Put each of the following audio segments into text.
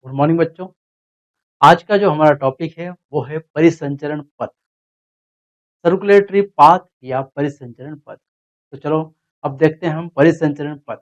Good morning बच्चों। आज का जो हमारा टॉपिक है वो है परिसंचरण पथ, सर्कुलेटरी पाथ या परिसंचरण पथ। तो चलो अब देखते हैं हम परिसंचरण पथ।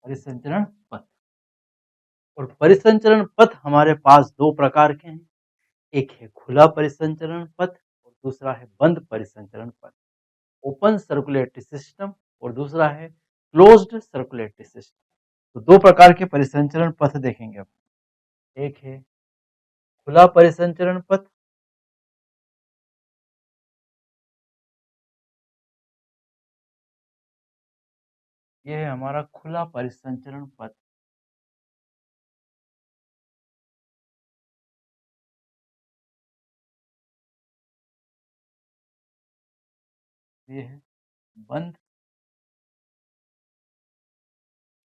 परिसंचरण पथ और परिसंचरण पथ हमारे पास दो प्रकार के हैं। एक है खुला परिसंचरण पथ और दूसरा है बंद परिसंचरण पथ, ओपन सर्कुलेटरी सिस्टम, और दूसरा है क्लोज्ड सर्कुलेटरी सिस्टम। तो दो प्रकार के परिसंचरण पथ देखेंगे अब। एक है खुला परिसंचरण पथ, यह है हमारा खुला परिसंचरण पथ। ये है बंद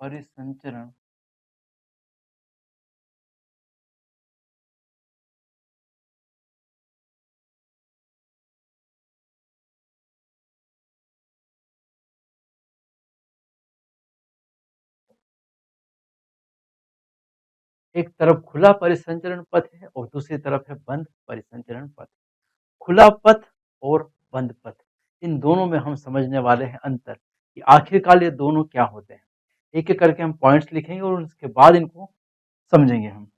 परिसंचरण एक तरफ खुला परिसंचरण पथ है और दूसरी तरफ है बंद परिसंचरण पथ। खुला पथ और बंद पथ, इन दोनों में हम समझने वाले हैं अंतर कि आखिरकार ये दोनों क्या होते हैं। एक एक करके हम पॉइंट्स लिखेंगे और उसके बाद इनको समझेंगे हम।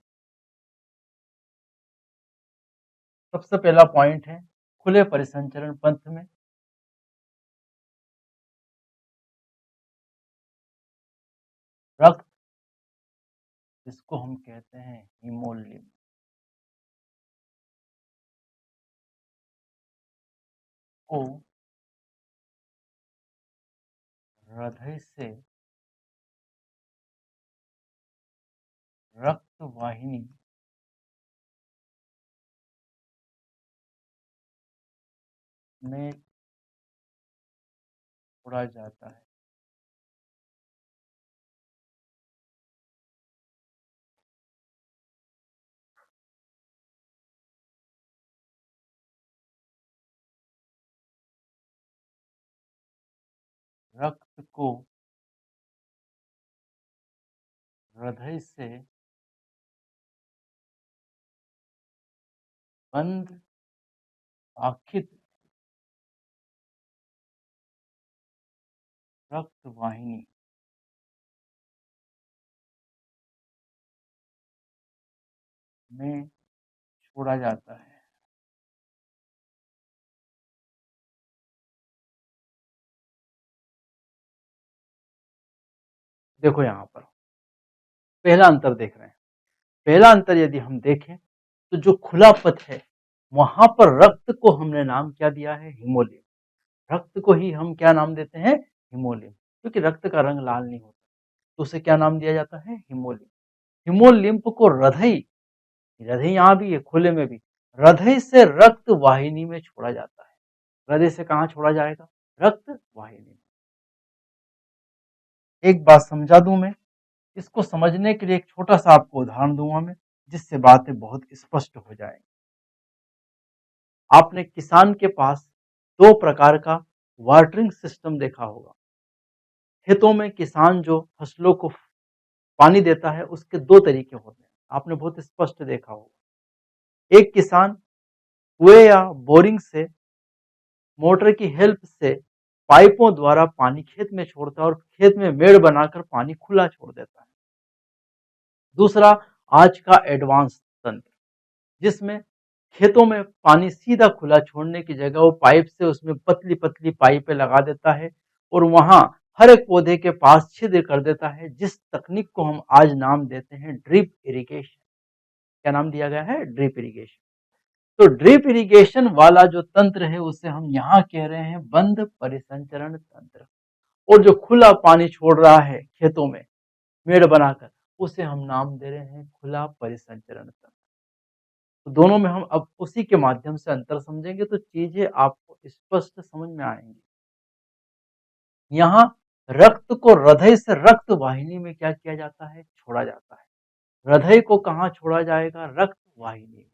सबसे पहला पॉइंट है खुले परिसंचरण पथ में रक्त, जिसको हम कहते हैं हीमोग्लोबिन, को हृदय से रक्त वाहिनी में छोड़ा जाता है। रक्त को हृदय से बंद आखित रक्त वाहिनी में छोड़ा जाता है। देखो यहाँ पर पहला अंतर देख रहे हैं। पहला अंतर यदि हम देखें तो जो खुला पथ है वहां पर रक्त को हमने नाम क्या दिया है, हीमोग्लोबिन। रक्त को ही हम क्या नाम देते हैं, हीमोग्लोबिन, क्योंकि रक्त का रंग लाल नहीं होता तो उसे क्या नाम दिया जाता है, हीमोग्लोबिन। हीमोलिम्फ को हृदय, हृदय यहाँ भी है खुले में भी, हृदय से रक्त वाहिनी में छोड़ा जाता है। हृदय से कहाँ छोड़ा जाएगा, रक्त वाहिनी। एक बात समझा दूं मैं, इसको समझने के लिए एक छोटा सा आपको उदाहरण दूंगा मैं, जिससे बातें बहुत स्पष्ट हो जाएंगी। आपने किसान के पास दो प्रकार का वाटरिंग सिस्टम देखा होगा। खेतों में किसान जो फसलों को पानी देता है उसके दो तरीके होते हैं, आपने बहुत स्पष्ट देखा होगा। एक किसान कुएं या बोरिंग से मोटर की हेल्प से पाइपों द्वारा पानी खेत में छोड़ता है और खेत में मेड़ बनाकर पानी खुला छोड़ देता है। दूसरा आज का एडवांस तंत्र, जिसमें खेतों में पानी सीधा खुला छोड़ने की जगह वो पाइप से उसमें पतली पतली पाइपें लगा देता है और वहां हर एक पौधे के पास छिद्र कर देता है, जिस तकनीक को हम आज नाम देते हैं ड्रिप इरिगेशन। क्या नाम दिया गया है, ड्रिप इरिगेशन। तो ड्रिप इरिगेशन वाला जो तंत्र है उसे हम यहाँ कह रहे हैं बंद परिसंचरण तंत्र, और जो खुला पानी छोड़ रहा है खेतों में मेड़ बनाकर उसे हम नाम दे रहे हैं खुला परिसंचरण तंत्र। तो दोनों में हम अब उसी के माध्यम से अंतर समझेंगे तो चीज़ें आपको स्पष्ट समझ में आएँगी। यहाँ रक्त को हृदय से रक्त वाहिनी में क्या किया जाता है? छोड़ा जाता है। हृदय को कहाँ छोड़ा जाएगा? रक्त वाहिनी में।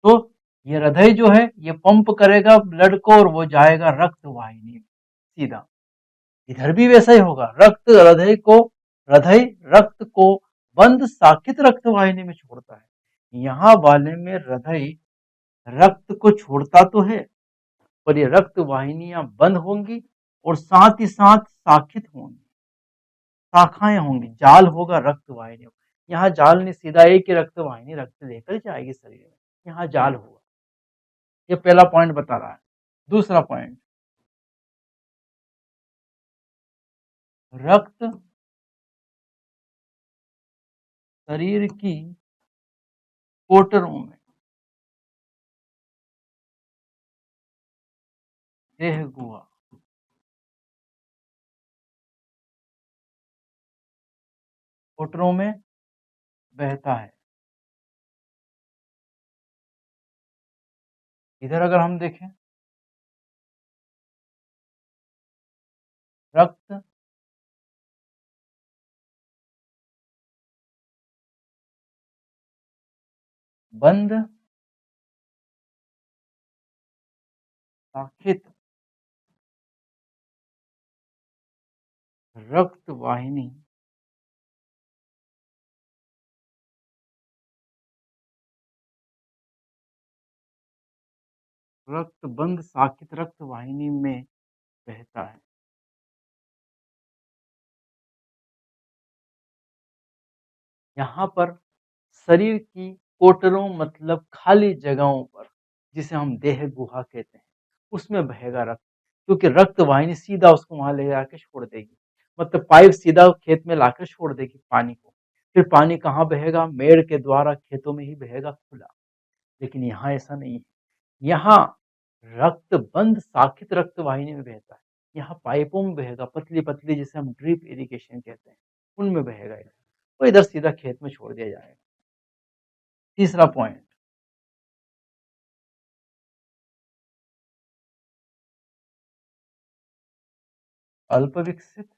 तो ये हृदय जो है ये पंप करेगा ब्लड को और वो जाएगा रक्त वाहिनी में सीधा। इधर भी वैसा ही होगा, हृदय रक्त को बंद साकित रक्त वाहिनी में छोड़ता है। यहाँ वाले में हृदय रक्त को छोड़ता तो है पर ये रक्त वाहिनियां बंद होंगी और साथ ही साथ साकित होंगी, शाखाएं होंगी, जाल होगा रक्त वाहिनी। यहाँ जाल नहीं, सीधा एक ही रक्त वाहिनी रक्त लेकर जाएगी शरीर में, यहाँ जाल होगा। ये पहला पॉइंट बता रहा है। दूसरा पॉइंट, रक्त शरीर की कोटरों में, देह गुहा, कोटरों में बहता है। इधर अगर हम देखें, रक्त बंद साकित रक्त वाहिनी रक्त बंद साकित रक्त वाहिनी में बहता है। यहाँ पर शरीर की कोटरों मतलब खाली जगहों पर, जिसे हम देह गुहा कहते हैं, उसमें बहेगा रक्त, क्योंकि रक्त वाहिनी सीधा उसको वहां ले जाके छोड़ देगी। मतलब पाइप सीधा खेत में लाकर छोड़ देगी पानी को। फिर पानी कहाँ बहेगा? मेड़ के द्वारा खेतों में ही बहेगा खुला। लेकिन यहाँ ऐसा नहीं है। यहाँ रक्त बंद साकित रक्त वाहिनी में बहता है। यहाँ पाइपों में बहेगा, पतली पतली, जिसे हम ड्रिप इरिगेशन कहते हैं, उनमें बहेगा। तो इधर सीधा खेत में छोड़ दिया जाएगा। तीसरा पॉइंट, अल्प विकसित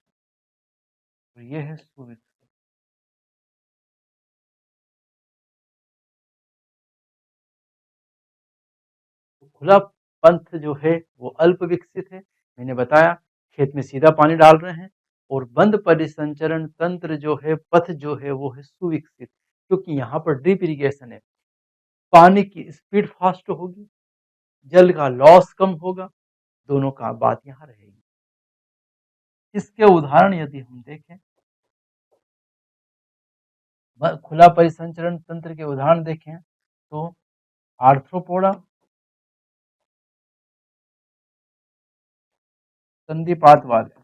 और ये है सुविकसित। तो खुला पंथ जो है वो अल्प विकसित है, मैंने बताया। खेत में सीधा पानी डाल रहे हैं। और बंद परिसंचरण तंत्र जो है, पथ जो है, वो है सुविकसित, क्योंकि यहाँ पर ड्रिप इरिगेशन है। पानी की स्पीड फास्ट होगी, जल का लॉस कम होगा, दोनों का बात यहाँ रहेगी। इसके उदाहरण यदि हम देखें, खुला परिसंचरण तंत्र के उदाहरण देखें तो आर्थ्रोपोडा, संधिपात वाले,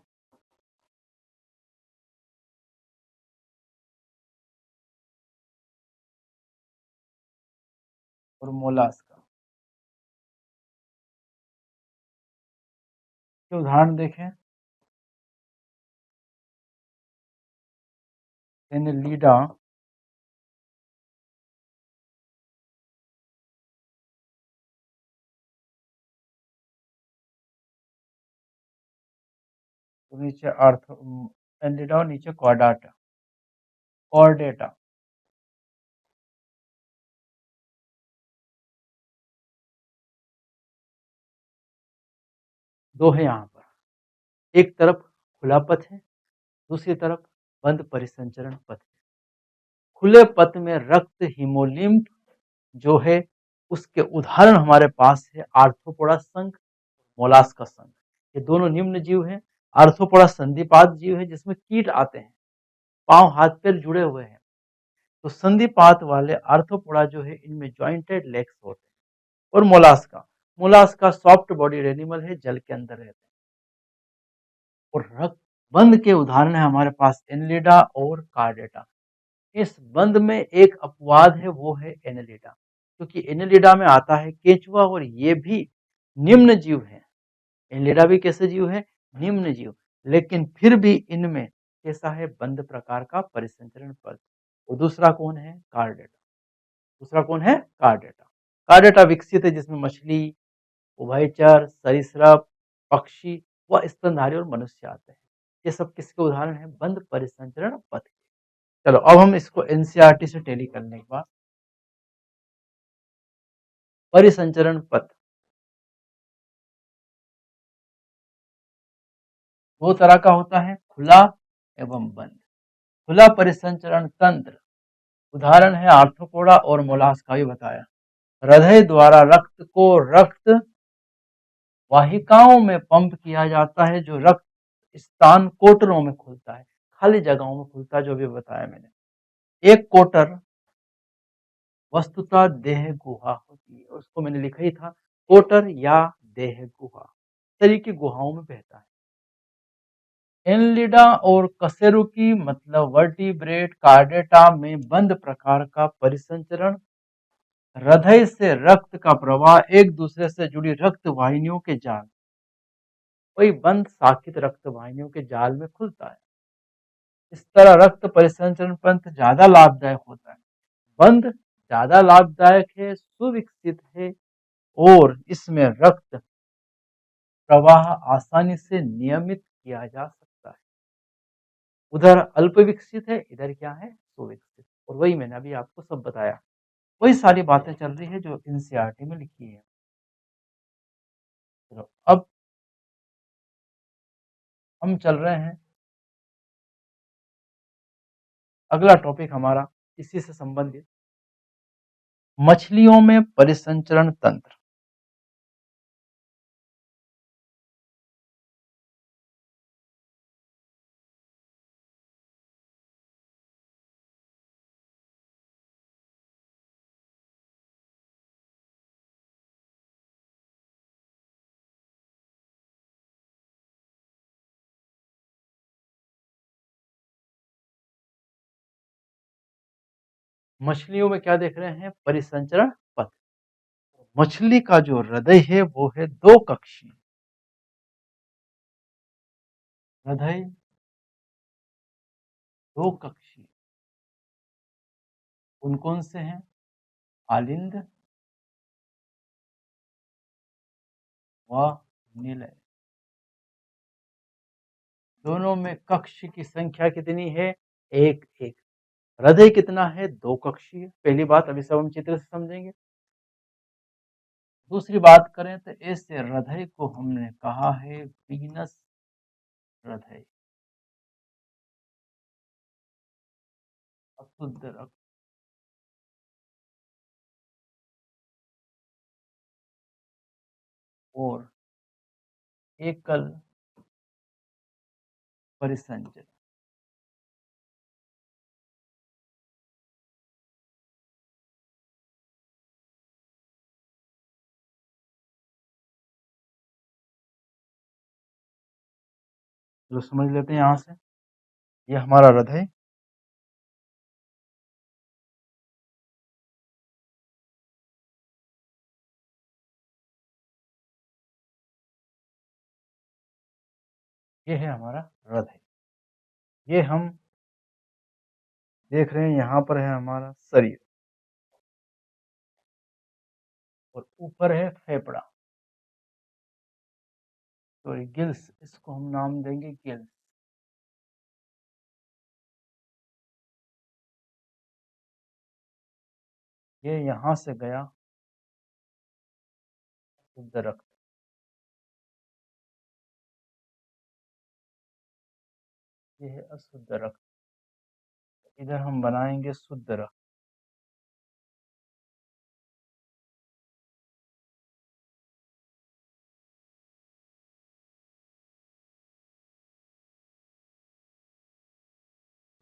और मोलास्का के उदाहरण देखें, एनेलिडा, तो नीचे एनेलिडा और नीचे कॉर्डाटा, कॉर्डेटा। दो है यहाँ पर, एक तरफ खुला पथ है, दूसरी तरफ बंद परिसंचरण पथ है। खुले पथ में रक्त हीमोलिम्फ जो है, उसके उदाहरण हमारे पास है आर्थ्रोपोडा संघ, मोलास्का संघ। ये दोनों निम्न जीव हैं। आर्थ्रोपोडा संधिपात जीव है, जिसमें कीट आते हैं, पांव हाथ पैर जुड़े हुए हैं। तो संधिपात वाले आर्थ्रोपोडा जो है, इनमें जॉइंटेड लेग्स होते हैं। और Mollusca, Mollusca soft bodied animal है, जल के अंदर रहते हैं। और रक्त बंद के उदाहरण है हमारे पास एनेलिडा और कार्डेटा। इस बंद में एक अपवाद है, वो है एनेलिडा, क्योंकि एनेलिडा में आता है केंचुआ, और ये भी निम्न जीव है। एनेलिडा भी कैसे जीव है? निम्न जीव। लेकिन फिर भी इनमें कैसा है? बंद प्रकार का परिसंचरण पद। और दूसरा कौन है? कार्डेटा। दूसरा कौन है? कार्डेटा। कार्डेटा विकसित है जिसमें मछली, उभयचर, सरीसृप, पक्षी व स्तनधारी और मनुष्य आते हैं। ये सब किसके उदाहरण हैं? बंद परिसंचरण पथ के। चलो अब हम इसको एनसीईआरटी से टेली करने के बाद परिसंचरण पथ दो तरह का होता है, खुला एवं बंद। खुला परिसंचरण तंत्र उदाहरण है आर्थ्रोपोडा और मोलास्का, भी बताया। हृदय द्वारा रक्त को रक्त वाहिकाओं में पंप किया जाता है, जो रक्त स्थान कोटरों में खुलता है, खाली जगहों में खुलता है, जो भी बताया मैंने। एक कोटर वस्तुतः देह गुहा होती है, उसको मैंने लिखा ही था, कोटर या देह गुहा, शरीर की गुहाओं में बहता है। एनलिडा और कशेरुकी मतलब वर्टिब्रेट कार्डेटा में बंद प्रकार का परिसंचरण, हृदय से रक्त का प्रवाह एक दूसरे से जुड़ी रक्त वाहिनियों के जाल, वही बंद साकित रक्त वाहिनियों के जाल में खुलता है। इस तरह रक्त परिसंचरण पथ ज्यादा लाभदायक होता है। बंद ज्यादा लाभदायक है, सुविकसित है और इसमें रक्त प्रवाह आसानी से नियमित किया जा सकता है। उधर अल्प विकसित है, इधर क्या है? सुविकसित। और वही मैंने अभी आपको सब बताया, वही सारी बातें चल रही है जो एनसीईआरटी में लिखी है। चलो अब हम चल रहे हैं, अगला टॉपिक हमारा इसी से संबंधित, मछलियों में परिसंचरण तंत्र। मछलियों में क्या देख रहे हैं? परिसंचरण पथ। मछली का जो हृदय है वो है दो कक्षीय। हृदय दो कक्षीय कौन कौन से हैं? आलिंद व निलय। दोनों में कक्ष की संख्या कितनी है? एक एक। हृदय कितना है? दो कक्षीय। पहली बात, अभी सब हम चित्र से समझेंगे। दूसरी बात करें तो इस हृदय को हमने कहा है वीनस हृदय, अशुद्ध रक्त। और एकल परिसंचरण। जो समझ लेते हैं यहां से, ये हमारा हृदय, ये है हमारा हृदय। ये हम देख रहे हैं, यहाँ पर है हमारा शरीर और ऊपर है फेफड़ा, सॉरी गिल्स, इसको हम नाम देंगे गिल्स। ये यहाँ से गया शुद्ध रक्त, ये है अशुद्ध रक्त, इधर हम बनाएंगे शुद्ध रक्त।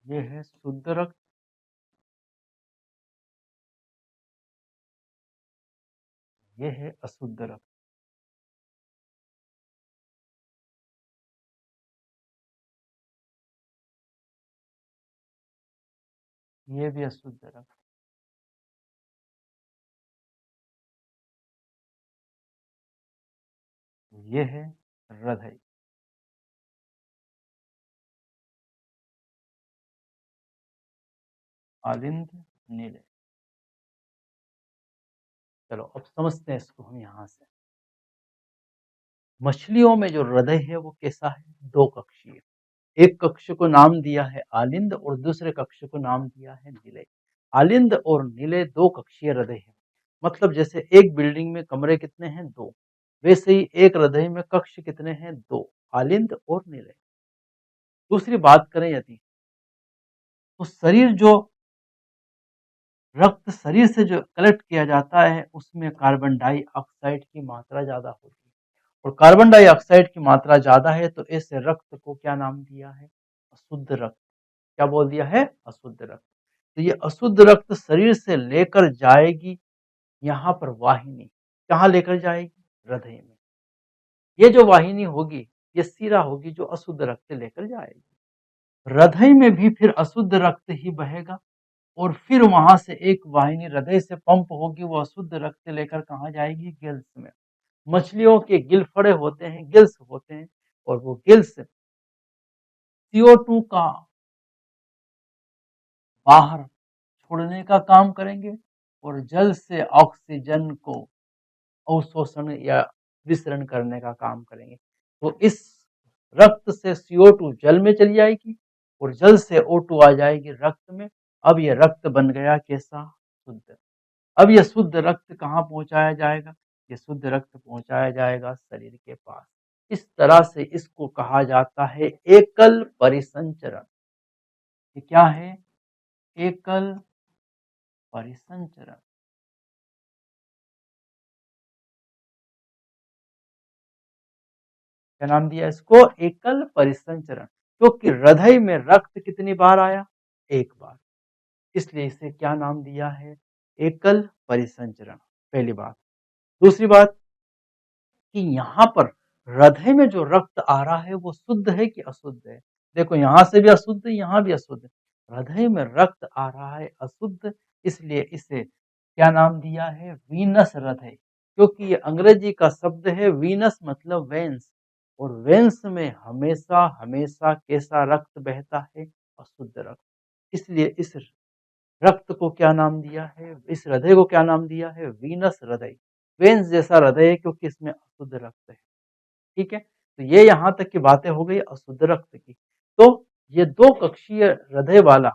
ये है शुद्ध रक्त, ये है अशुद्ध रक्त। ये भी अशुद्ध रक्त। ये है हृदय। आलिंद नीले। चलो अब समझते हैं इसको हम यहाँ से। मछलियों में जो हृदय है वो कैसा है? दो कक्षीय। एक कक्ष को नाम दिया है आलिंद और दूसरे कक्ष को नाम दिया है निलय। आलिंद और निलय दो कक्षीय हृदय है। मतलब जैसे एक बिल्डिंग में कमरे कितने हैं? दो। वैसे ही एक हृदय में कक्ष कितने हैं? दो। आलिंद और निलय। दूसरी बात करें यदि, तो शरीर जो रक्त शरीर से जो कलेक्ट किया जाता है उसमें कार्बन डाइऑक्साइड की मात्रा ज़्यादा होती है, और कार्बन डाइऑक्साइड की मात्रा ज़्यादा है तो ऐसे रक्त को क्या नाम दिया है? अशुद्ध रक्त। क्या बोल दिया है? अशुद्ध रक्त। तो ये अशुद्ध रक्त शरीर से लेकर जाएगी यहाँ पर वाहिनी। कहाँ लेकर जाएगी? हृदय में। ये जो वाहिनी होगी, ये सिरा होगी जो अशुद्ध रक्त लेकर जाएगी। हृदय में भी फिर अशुद्ध रक्त ही बहेगा, और फिर वहां से एक वाहिनी हृदय से पंप होगी, वो अशुद्ध रक्त लेकर कहाँ जाएगी? गिल्स में। मछलियों के गिलफड़े होते हैं, गिल्स होते हैं, और वो गिल्स CO2 का बाहर छोड़ने का काम करेंगे और जल से ऑक्सीजन को अवशोषण या विसरण करने का काम करेंगे। तो इस रक्त से CO2 जल में चली जाएगी और जल से O2 आ जाएगी रक्त में। अब ये रक्त बन गया कैसा? शुद्ध। अब ये शुद्ध रक्त कहाँ पहुंचाया जाएगा? ये शुद्ध रक्त पहुंचाया जाएगा शरीर के पास। इस तरह से इसको कहा जाता है एकल परिसंचरण। ये क्या है? एकल परिसंचरण। क्या नाम दिया इसको? एकल परिसंचरण। क्योंकि हृदय में रक्त कितनी बार आया? एक बार। इसलिए इसे क्या नाम दिया है? एकल परिसंचरण। पहली बात। दूसरी बात कि यहाँ पर हृदय में जो रक्त आ रहा है वो शुद्ध है कि अशुद्ध है? देखो यहाँ से भी अशुद्ध है, यहाँ भी अशुद्ध है। हृदय में रक्त आ रहा है अशुद्ध, इसलिए इसे क्या नाम दिया है? वीनस हृदय। क्योंकि ये अंग्रेजी का शब्द है वीनस, मतलब वेंस, और वेंस में हमेशा हमेशा कैसा रक्त बहता है? अशुद्ध रक्त। इसलिए इस रक्त को क्या नाम दिया है? इस हृदय को क्या नाम दिया है? वीनस हृदय। वेंस जैसा हृदय है क्योंकि इसमें अशुद्ध रक्त है। ठीक है, तो ये यहाँ तक की बातें हो गई अशुद्ध रक्त की। तो ये दो कक्षीय हृदय वाला,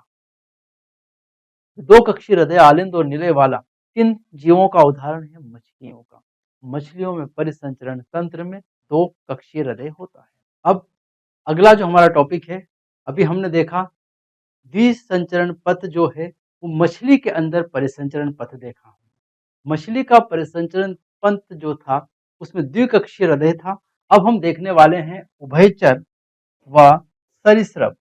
दो कक्षीय हृदय आलिंद और निलय वाला किन जीवों का उदाहरण है? मछलियों का। मछलियों में परिसंचरण तंत्र में दो कक्षीय हृदय होता है। अब अगला जो हमारा टॉपिक है, अभी हमने देखा द्विसंचरण पथ जो है वो मछली के अंदर परिसंचरण पथ देखा। मछली का परिसंचरण पथ जो था उसमें द्विकक्षीय हृदय था। अब हम देखने वाले हैं उभयचर व सरीसृप।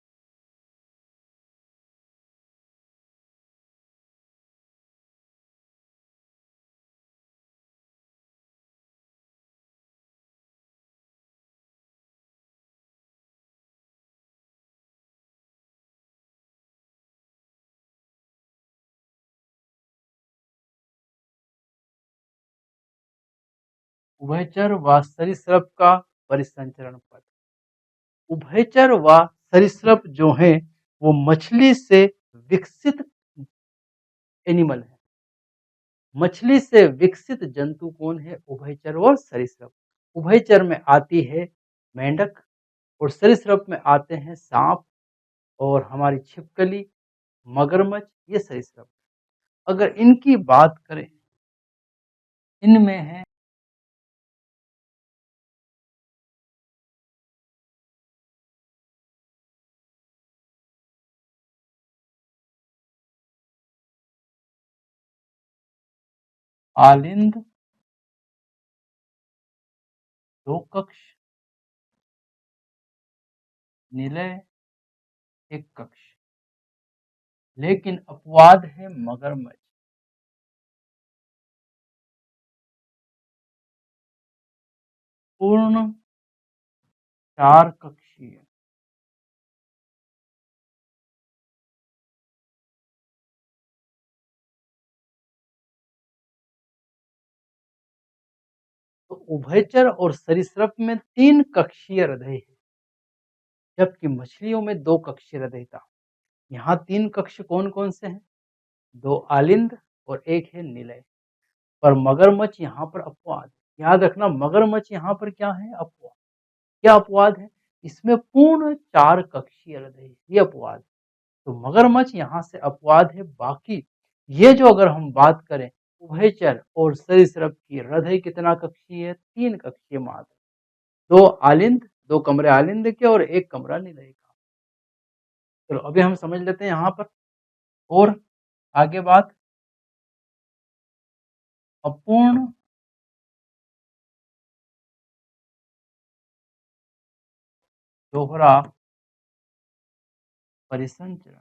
उभयचर व सरीसृप का परिसंचरण पथ। उभयचर व सरीसृप जो हैं वो मछली से विकसित एनिमल है। मछली से विकसित जंतु कौन है? उभयचर और सरीसृप। उभयचर में आती है मेंढक, और सरीसृप में आते हैं सांप और हमारी छिपकली, मगरमच्छ, ये सरीसृप। अगर इनकी बात करें, इनमें है आलिंद दो कक्ष, निलय एक कक्ष, लेकिन अपवाद है मगरमच्छ। पूर्ण चार कक्षीय। तो उभयचर और सरीसृप में तीन कक्षीय हृदय है, जबकि मछलियों में दो कक्षीय हृदय था। यहाँ तीन कक्ष कौन कौन से हैं? दो आलिंद और एक है निलय। पर मगरमच्छ यहाँ पर अपवाद है। याद रखना मगरमच्छ यहाँ पर क्या है? अपवाद। क्या अपवाद है? इसमें पूर्ण 4 कक्षीय हृदय है, ये अपवाद है। तो मगरमच्छ यहाँ से अपवाद है। बाकी ये जो अगर हम बात करें उभयचर और सरीसृप की हृदय कितना कक्षीय है? 3 कक्षीय मात्र। 2 आलिंद, 2 कमरे आलिंद के और 1 कमरा निलय का। चलो अभी हम समझ लेते हैं यहाँ पर और आगे बात अपूर्ण दोहरा परिसंचरण।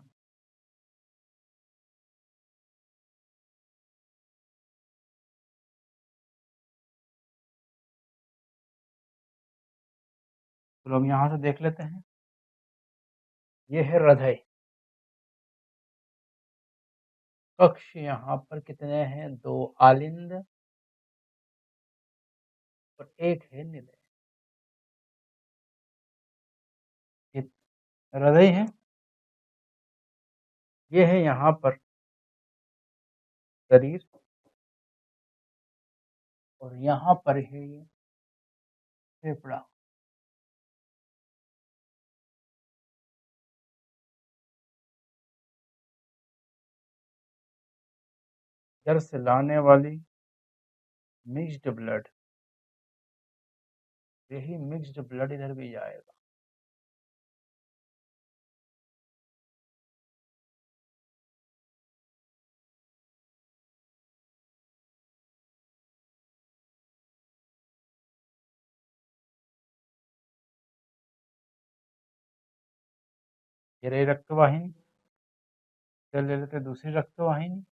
चलो हम यहाँ से देख लेते हैं। ये है हृदय। कक्ष यहाँ पर कितने हैं? 2 आलिंद और 1 है निलय। ये हृदय है। ये है यहाँ पर शरीर और यहाँ पर है ये फेफड़ा। इधर से लाने वाली मिक्स्ड ब्लड, यही मिक्स्ड ब्लड इधर भी जाएगा। ये रही रक्तवाहिनी। फिर ले लेते हैं दूसरी रक्तवाहिनी।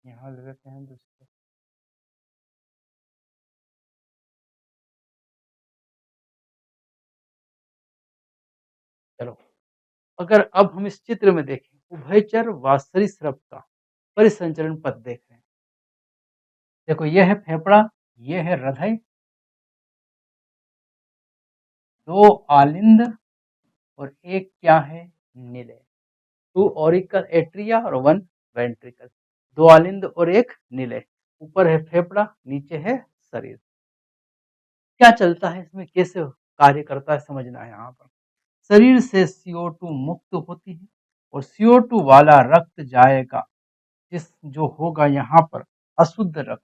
यहाँ ले लेते हैं दूसरी। चलो अगर अब हम इस चित्र में देखें उभयचर व सरीसृप का परिसंचरण पथ देख रहे हैं। देखो ये है फेफड़ा, ये है हृदय, 2 आलिंद और 1 क्या है? निलय। 2 ऑरिकल एट्रिया और 1 वेंट्रिकल। 2 आलिंद और 1 निलय। ऊपर है फेफड़ा, नीचे है शरीर। क्या चलता है इसमें, कैसे कार्य करता है समझना है यहाँ पर। शरीर से CO2 मुक्त होती है और CO2 वाला रक्त जाएगा जिस जो होगा यहाँ पर अशुद्ध रक्त।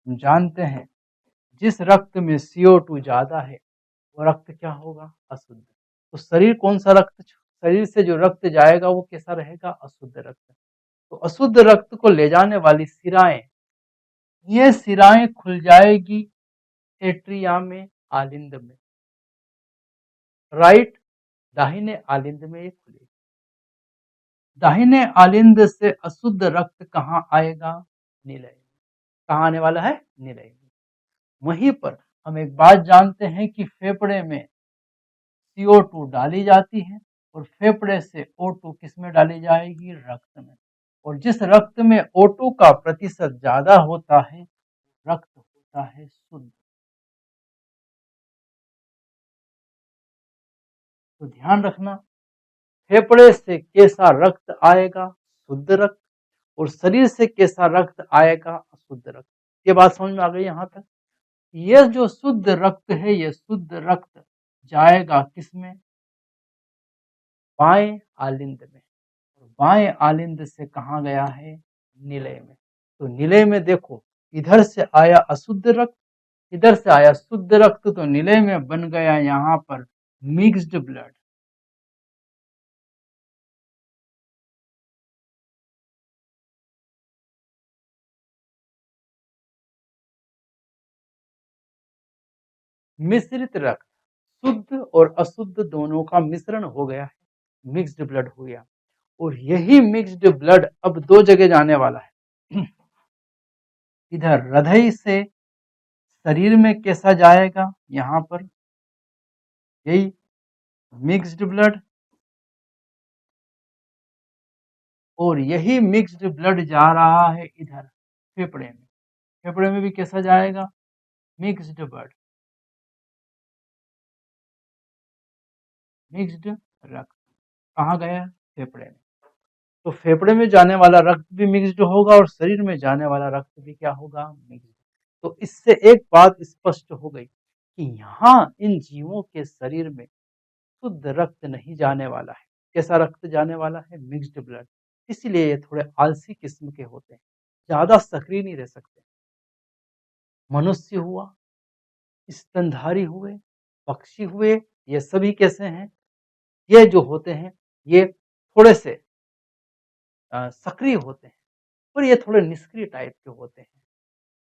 हम जानते हैं जिस रक्त में CO2 ज्यादा है वो रक्त क्या होगा? अशुद्ध। तो शरीर कौन सा रक्त, शरीर से जो रक्त जाएगा वो कैसा रहेगा? अशुद्ध रक्त। तो अशुद्ध रक्त को ले जाने वाली सिराएं, ये सिराएं खुल जाएगी एट्रिया में, आलिंद में। राइट, दाहिने आलिंद में ये खुलेगी। दाहिने आलिंद से अशुद्ध रक्त कहाँ आएगा? निलय। कहाँ आने वाला है? निलय। वहीं पर हम एक बात जानते हैं कि फेफड़े में CO2 डाली जाती है और फेफड़े से O2 किस में डाली जाएगी? रक्त में। और जिस रक्त में O2 का प्रतिशत ज्यादा होता है रक्त होता है शुद्ध। तो ध्यान रखना, फेफड़े से कैसा रक्त आएगा? शुद्ध रक्त। और शरीर से कैसा रक्त आएगा? अशुद्ध रक्त। ये बात समझ में आ गई यहाँ तक। ये जो शुद्ध रक्त है ये शुद्ध रक्त जाएगा किसमें? बाएं आलिंद में। और बाएं आलिंद से कहाँ गया है? निलय में। तो निलय में देखो इधर से आया अशुद्ध रक्त, इधर से आया शुद्ध रक्त, तो निलय में बन गया यहाँ पर मिक्स्ड ब्लड। मिश्रित रक्त, शुद्ध और अशुद्ध दोनों का मिश्रण हो गया है, मिक्स्ड ब्लड हो गया। और यही मिक्स्ड ब्लड अब 2 जगह जाने वाला है। इधर हृदय से शरीर में कैसा जाएगा? यहाँ पर यही मिक्स्ड ब्लड, और यही मिक्स्ड ब्लड जा रहा है इधर फेफड़े में। फेफड़े में भी कैसा जाएगा? Mixed blood. मिक्स्ड रक्त कहाँ गया? फेफड़े में। तो फेफड़े में जाने वाला रक्त भी मिक्स्ड होगा और शरीर में जाने वाला रक्त भी क्या होगा? मिक्स्ड। तो इससे एक बात स्पष्ट हो गई कि यहाँ इन जीवों के शरीर में शुद्ध रक्त नहीं जाने वाला है। कैसा रक्त जाने वाला है? Mixed blood. इसीलिए ये थोड़े आलसी किस्म के होते हैं, ज़्यादा सक्रिय नहीं रह सकते। मनुष्य हुआ, स्तनधारी हुए, पक्षी हुए, ये सभी कैसे हैं? ये जो होते हैं, ये थोड़े से सक्रिय होते हैं और ये थोड़े निष्क्रिय टाइप के होते हैं।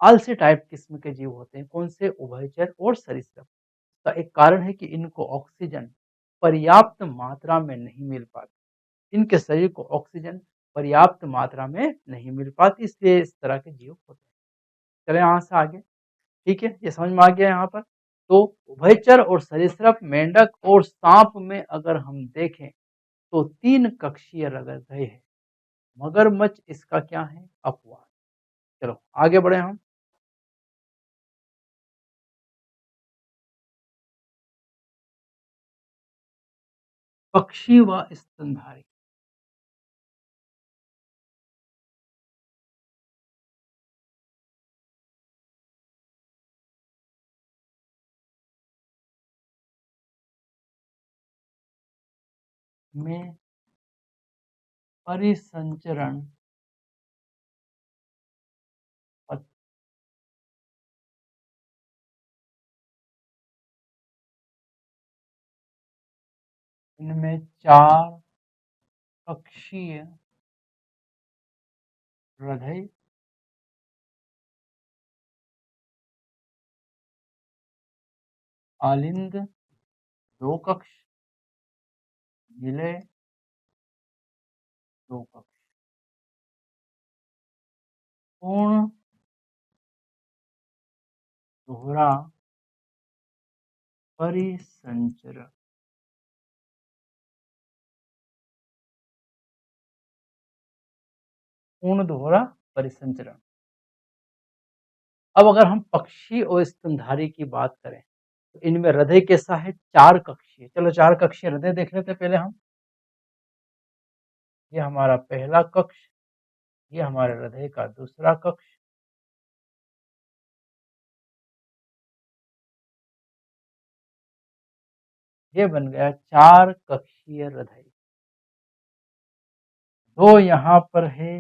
आलसी टाइप किस्म के जीव होते हैं। कौन से? उभयचर और सरीसृप। का एक कारण है कि इनको ऑक्सीजन पर्याप्त मात्रा में नहीं मिल पाती। इनके शरीर को ऑक्सीजन पर्याप्त मात्रा में नहीं मिल पाती, इसलिए इस तरह के जीव होते हैं। चलें यहाँ से आगे। ठीक है, ये समझ में आ गया यहाँ पर। तो उभयचर और सरीसृप, मेंढक और सांप में अगर हम देखें तो 3 कक्षीय हृदय है। मगरमच्छ इसका क्या है? अपवाद। चलो आगे बढ़े हम। पक्षी व स्तनधारी में परिसंचरण पथ इनमें 4 कक्षीय हृदय आलिंद 2 कक्ष, विलय 2 कक्ष, पूर्ण दोहरा परिसंचरण। पूर्ण दोहरा परिसंचरण। अब अगर हम पक्षी और स्तनधारी की बात करें तो इनमें हृदय कैसा है? 4 कक्षीय। चलो 4 कक्षीय हृदय देख लेते हैं पहले हम। ये हमारा पहला कक्ष, ये हमारे हृदय का दूसरा कक्ष, ये बन गया 4 कक्षीय हृदय। 2 यहाँ पर है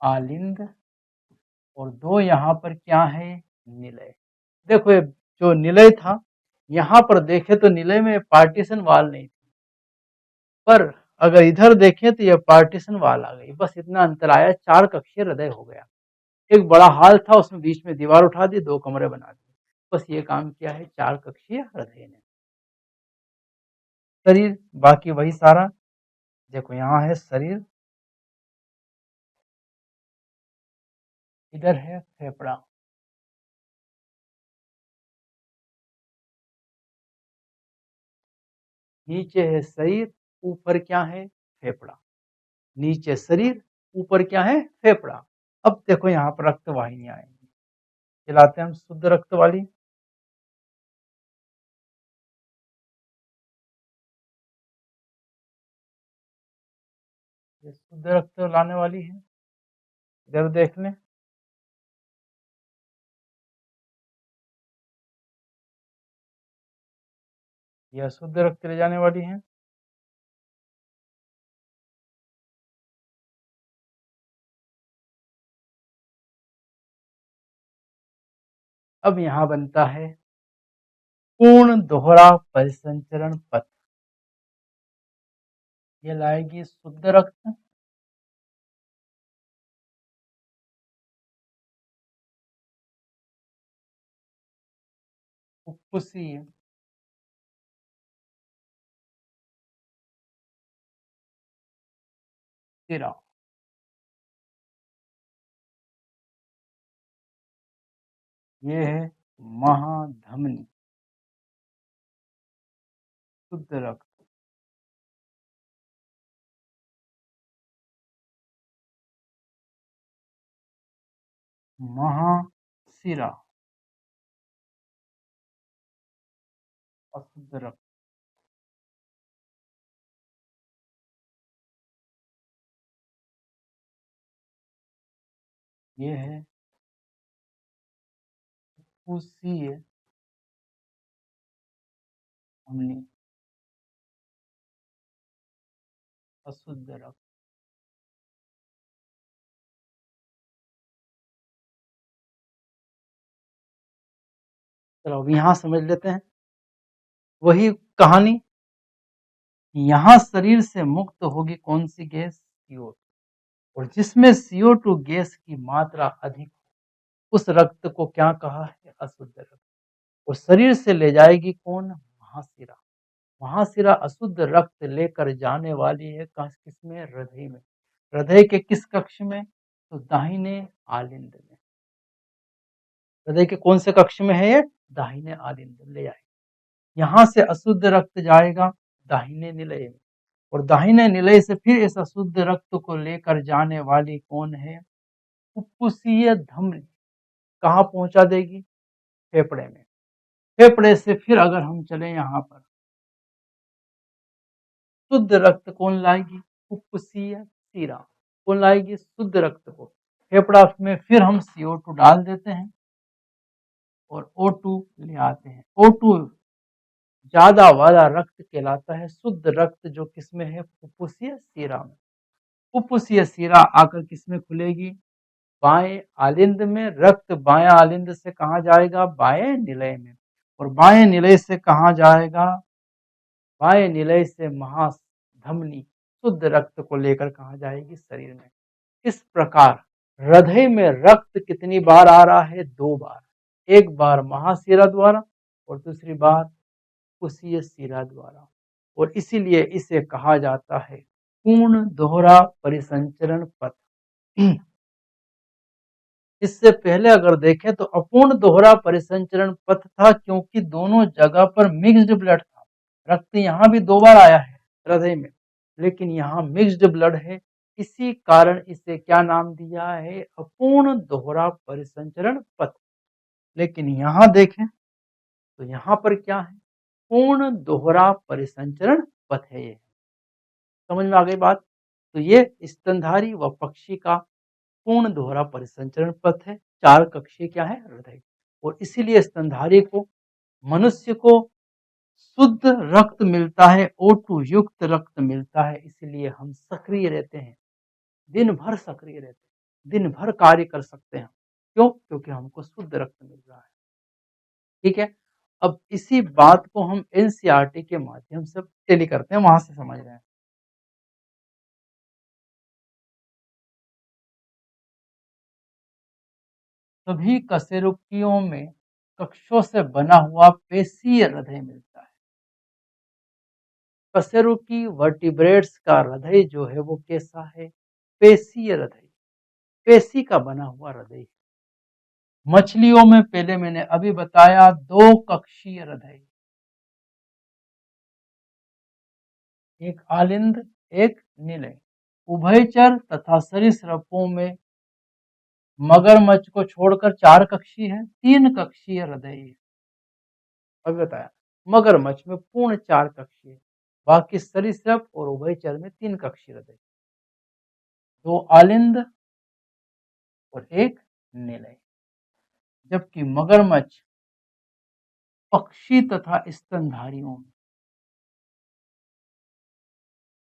आलिंद और 2 यहाँ पर क्या है? निलय। देखो ये जो निलय था, यहाँ पर देखें तो निलय में पार्टीशन वॉल नहीं थी, पर अगर इधर देखें तो ये पार्टीशन वॉल आ गई। बस इतना अंतर आया, 4 कक्षीय हृदय हो गया। एक बड़ा हॉल था, उसमें बीच में दीवार उठा दी, 2 कमरे बना दिए। बस ये काम किया है 4 कक्षीय हृदय ने। शरीर बाकी वही सारा। देखो यहाँ है शरीर, इधर है फेफड़ा, नीचे है शरीर, ऊपर क्या है? फेफड़ा। नीचे शरीर, ऊपर क्या है? फेफड़ा। अब देखो यहाँ पर रक्त वाहिनियां आएंगी, चलाते हैं हम शुद्ध रक्त वाली। ये शुद्ध रक्त लाने वाली है, इधर देख लें। यह शुद्ध रक्त ले जाने वाली है। अब यहाँ बनता है पूर्ण दोहरा परिसंचरण पथ। ये लाएगी शुद्ध रक्त, फुफ्फुसीय सिरा, ये है महाधमनी, शुद्ध रक्त, महाशिरा, अशुद्ध रक्त। ये है फुफ्फुसीय धमनी, अशुद्ध रक्त। चलो अब यहाँ समझ लेते हैं वही कहानी। यहाँ शरीर से मुक्त होगी कौन सी गैस? CO2। और जिसमें CO2 गैस की मात्रा अधिक हो, उस रक्त को क्या कहा है? अशुद्ध रक्त। और शरीर से ले जाएगी कौन? महाशिरा। महाशिरा अशुद्ध रक्त लेकर जाने वाली है किसमें? हृदय में। हृदय के किस कक्ष में? तो दाहिने आलिंद में। हृदय के कौन से कक्ष में है ये? दाहिने आलिंद में ले जाएगी। यहाँ से अशुद्ध रक्त जाएगा दाहिने निलय में, और दाहिने निलय से फिर इस अशुद्ध रक्त को लेकर जाने वाली कौन है? फुफ्फुसीय धमनी। कहाँ पहुंचा देगी? फेफड़े में। फेफड़े से फिर अगर हम चले यहाँ पर, शुद्ध रक्त कौन लाएगी? फुफ्फुसीय शिरा। कौन लाएगी? शुद्ध रक्त को। फेफड़ा में फिर हम CO2 डाल देते हैं और O2 ले आते हैं। O2 ज्यादा वाला रक्त कहलाता है शुद्ध रक्त, जो किसमें है? फुफ्फुसीय शिरा में। फुफ्फुसीय शिरा आकर किसमें खुलेगी? बाएं आलिंद में। रक्त बाएं आलिंद से कहाँ जाएगा? बाएं निलय में। और बाएं निलय से कहाँ जाएगा? बाएं निलय से महाधमनी शुद्ध रक्त को लेकर कहाँ जाएगी? शरीर में। इस प्रकार हृदय में रक्त कितनी बार आ रहा है? 2 बार। एक बार महाशिरा द्वारा और दूसरी बार फुफ्फुसीय शिरा द्वारा। और इसीलिए इसे कहा जाता है पूर्ण दोहरा परिसंचरण पथ। इससे पहले अगर देखें तो अपूर्ण दोहरा परिसंचरण पथ था, क्योंकि दोनों जगह पर मिक्स्ड ब्लड था। रक्त यहाँ भी 2 बार आया है हृदय में, लेकिन यहाँ मिक्स्ड ब्लड है। इसी कारण इसे क्या नाम दिया है? अपूर्ण दोहरा परिसंचरण पथ। लेकिन यहाँ देखें तो यहाँ पर क्या है? पूर्ण दोहरा परिसंचरण पथ है। ये समझ में आ गई बात? तो ये स्तनधारी व पक्षी का पूर्ण दोहरा परिसंचरण पथ है। 4 कक्षीय क्या है? हृदय। और इसीलिए स्तनधारी को, मनुष्य को शुद्ध रक्त मिलता है, O2 युक्त रक्त मिलता है। इसलिए हम सक्रिय रहते हैं, दिन भर सक्रिय रहते हैं, दिन भर कार्य कर सकते हैं। क्यों? क्योंकि हमको शुद्ध रक्त मिल रहा है। ठीक है। अब इसी बात को हम NCERT के माध्यम से टेली करते हैं, वहां से समझ रहे हैं। सभी कशेरुकियों में कक्षों से बना हुआ पेशीय हृदय मिलता है। कशेरुकी वर्टिब्रेट्स का हृदय जो है वो कैसा है? पेशीय हृदय, पेशी का बना हुआ हृदय। मछलियों में पहले मैंने अभी बताया 2 कक्षीय हृदय, एक आलिंद एक निलय। उभयचर तथा सरीसृपों में मगरमच्छ को छोड़कर 4 कक्षीय है, 3 कक्षीय हृदय है। अभी बताया मगरमच्छ में पूर्ण 4 कक्षीय, बाकी सरीसृप और उभयचर में 3 कक्षीय हृदय, 2 आलिंद और एक निलय। जबकि मगरमच्छ पक्षी तथा स्तनधारियों में,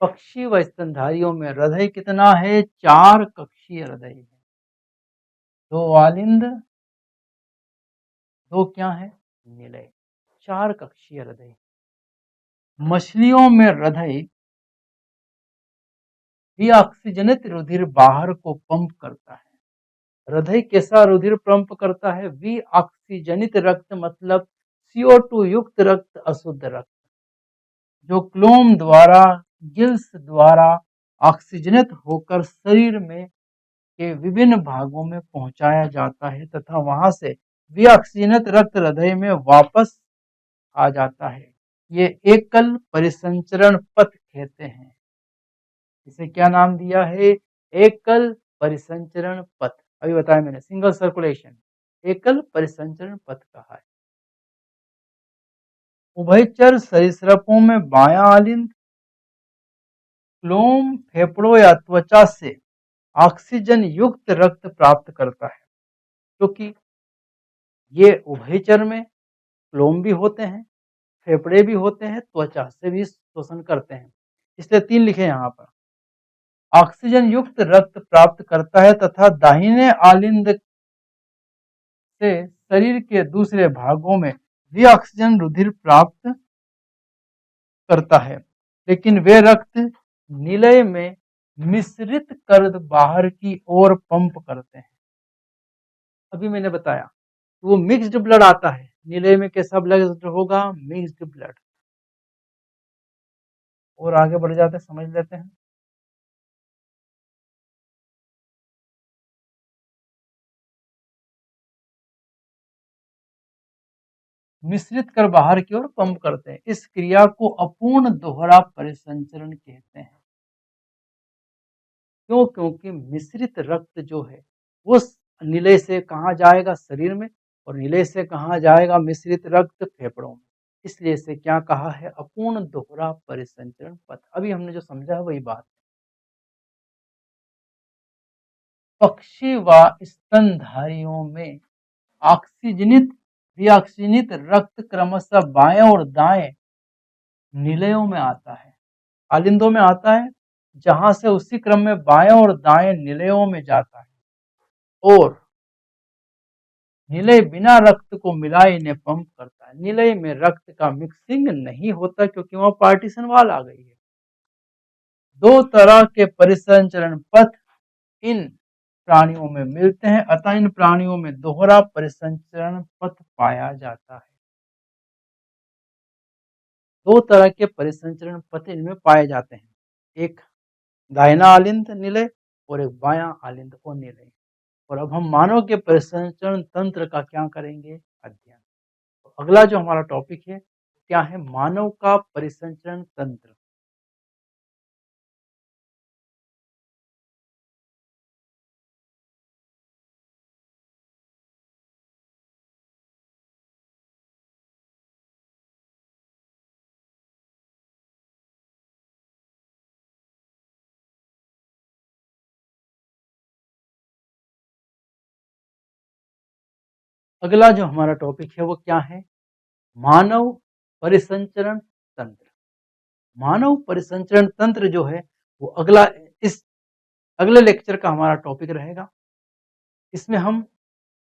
पक्षी व स्तनधारियों में हृदय कितना है? 4 कक्षीय हृदय है। 2 आलिंद, 2 क्या है? निलय। 4 कक्षीय हृदय। मछलियों में हृदय विऑक्सीजनित रुधिर बाहर को पंप करता है। हृदय कैसा रुधिर पंप करता है? विऑक्सीजनित रक्त, मतलब CO2 युक्त रक्त, अशुद्ध रक्त, जो क्लोम द्वारा, गिल्स द्वारा ऑक्सीजनित होकर शरीर में के विभिन्न भागों में पहुंचाया जाता है तथा वहां से विऑक्सीजनित रक्त हृदय में वापस आ जाता है। ये एकल परिसंचरण पथ कहते हैं। इसे क्या नाम दिया है? एकल परिसंचरण पथ। अभी बताया मैंने, सिंगल सर्कुलेशन, एकल परिसंचरण पथ कहा है। उभयचर सरीसृपों में बायां आलिंद क्लोम फेफड़ों या त्वचा से ऑक्सीजन युक्त रक्त प्राप्त करता है, क्योंकि ये उभयचर में फ्लोम भी होते हैं, फेफड़े भी होते हैं, त्वचा से भी शोषण करते हैं, इसलिए 3 लिखे यहाँ पर। ऑक्सीजन युक्त रक्त प्राप्त करता है तथा दाहिने आलिंद से शरीर के दूसरे भागों में भी ऑक्सीजन रुधिर प्राप्त करता है, लेकिन वे रक्त निलय में मिश्रित कर बाहर की ओर पंप करते हैं। अभी मैंने बताया वो मिक्स्ड ब्लड आता है, निलय में कैसा ब्लड होगा? Mixed blood. और आगे बढ़ जाते हैं, समझ लेते हैं। मिश्रित कर बाहर की ओर पंप करते हैं, इस क्रिया को अपूर्ण दोहरा परिसंचरण कहते हैं। क्यों? क्योंकि मिश्रित रक्त जो है वो निलय से कहाँ जाएगा? शरीर में, और निलय से कहाँ जाएगा मिश्रित रक्त? फेफड़ों में। इसलिए इसे क्या कहा है? अपूर्ण दोहरा परिसंचरण पथ। अभी हमने जो समझा है वही बात। पक्षी व स्तनधारियों में ऑक्सीजनित विऑक्सीजनित रक्त क्रमशः बाएं और दाएं निलयों में आता है, आलिंदों में आता है, जहां से उसी क्रम में बाएं और दाएं निलयों में जाता है, और निलय बिना रक्त को मिलाए इन्हें पंप करता है। निलय में रक्त का मिक्सिंग नहीं होता क्योंकि वहां पार्टीशन वॉल आ गई है। दो तरह के परिसंचरण पथ इन प्राणियों में मिलते हैं, अतः इन प्राणियों में दोहरा परिसंचरण पथ पाया जाता है। दो तरह के परिसंचरण पथ इनमें पाए जाते हैं, एक दाहिना आलिंद निलय और एक बायां आलिंद और निलय। और अब हम मानव के परिसंचरण तंत्र का क्या करेंगे? अध्ययन। तो अगला जो हमारा टॉपिक है क्या है? मानव का परिसंचरण तंत्र। अगला जो हमारा टॉपिक है वो क्या है? मानव परिसंचरण तंत्र। मानव परिसंचरण तंत्र जो है वो अगला इस अगले लेक्चर का हमारा टॉपिक रहेगा। इसमें हम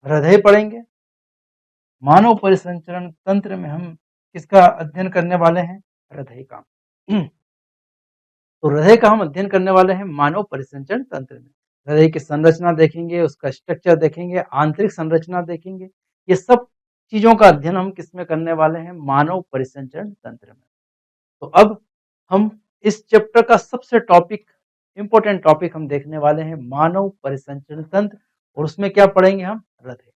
हृदय पढ़ेंगे। मानव परिसंचरण तंत्र में हम किसका अध्ययन करने वाले हैं? हृदय का। तो हृदय का हम अध्ययन करने वाले हैं मानव परिसंचरण तंत्र में। हृदय की संरचना देखेंगे, उसका स्ट्रक्चर देखेंगे, आंतरिक संरचना देखेंगे। ये सब चीजों का अध्ययन हम किसमें करने वाले हैं? मानव परिसंचरण तंत्र में। तो अब हम इस चैप्टर का सबसे इंपॉर्टेंट टॉपिक हम देखने वाले हैं मानव परिसंचरण तंत्र, और उसमें क्या पढ़ेंगे हम? हृदय।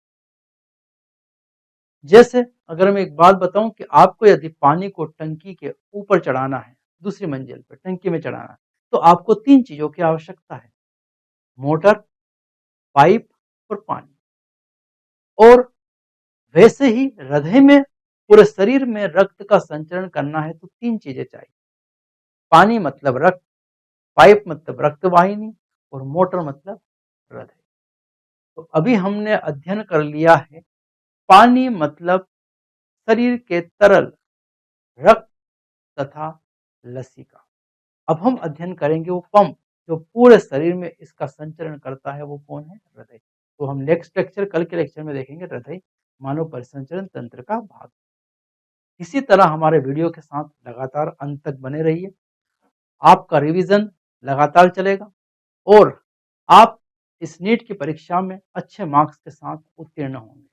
जैसे अगर मैं एक बात बताऊं कि आपको यदि पानी को टंकी के ऊपर चढ़ाना है, दूसरी मंजिल पर टंकी में चढ़ाना है, तो आपको 3 चीजों की आवश्यकता है, मोटर, पाइप और पानी। और वैसे ही हृदय में पूरे शरीर में रक्त का संचरण करना है तो 3 चीजें चाहिए, पानी मतलब रक्त, पाइप मतलब रक्त वाहिनी, और मोटर मतलब हृदय। तो अभी हमने अध्ययन कर लिया है पानी मतलब शरीर के तरल रक्त तथा लसिका। अब हम अध्ययन करेंगे वो पंप जो पूरे शरीर में इसका संचरण करता है, वो कौन है? हृदय। तो हम नेक्स्ट लेक्चर, कल के लेक्चर में देखेंगे हृदय मानव परिसंचरण तंत्र का भाग। इसी तरह हमारे वीडियो के साथ लगातार अंत तक बने रहिए। आपका रिवीजन लगातार चलेगा और आप इस नीट की परीक्षा में अच्छे मार्क्स के साथ उत्तीर्ण होंगे।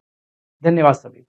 धन्यवाद सभी।